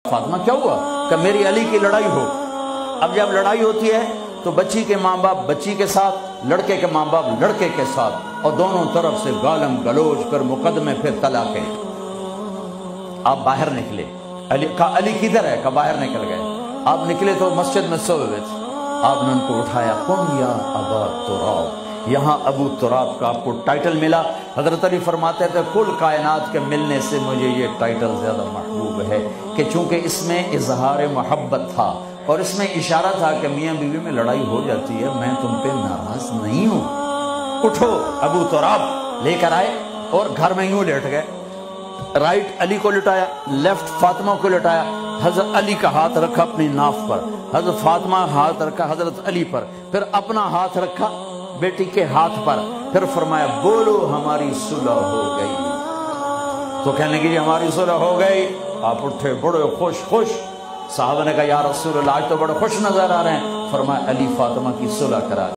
فاطمہ کیا ہوا؟ کہ میری علی کی لڑائی ہو۔ اب جب لڑائی ہوتی ہے تو بچی کے ماں باپ بچی کے ساتھ، لڑکے کے ماں باپ لڑکے کے ساتھ، اور دونوں طرف سے گالم گلوچ، پھر مقدمے، پھر طلاقیں۔ آپ باہر نکلے، علی کدھر ہے؟ کہ باہر نکل گئے۔ آپ نکلے تو مسجد میں سوئے ہوئے تھے، آپ نے ان کو اٹھایا، قم یا ابا تراب۔ یہاں ابو تراب کا آپ کو ٹائٹل ملا۔ حضرت علی فرماتے تھے کل کائنات کے ملنے سے مجھے یہ ٹائٹل زیادہ محبوب ہے، کہ چونکہ اس میں اظہار محبت تھا اور اس میں اشارہ تھا کہ میاں بیوی میں لڑائی ہو جاتی ہے، میں تم پہ ناراض نہیں ہوں، اٹھو۔ ابو تراب لے کر آئے اور گھر میں یوں لیٹ گئے، رائٹ علی کو لٹایا، لیفٹ فاطمہ کو لٹایا، حضرت علی کا ہاتھ رکھا اپنی ناف پر، حضرت فاطمہ ہاتھ رکھا حضرت علی پر، پھر اپنا ہاتھ رکھا بیٹی کے ہاتھ پر، پھر فرمایا بولو ہماری صلح ہو گئی۔ تو کہنے کی جی ہماری صلح ہو گئی۔ آپ اٹھے بڑے خوش۔ صحابہ نے کہا یا رسول اللہ آج تو بڑے خوش نظر آ رہے ہیں۔ فرمایا علی فاطمہ کی صلح کرا۔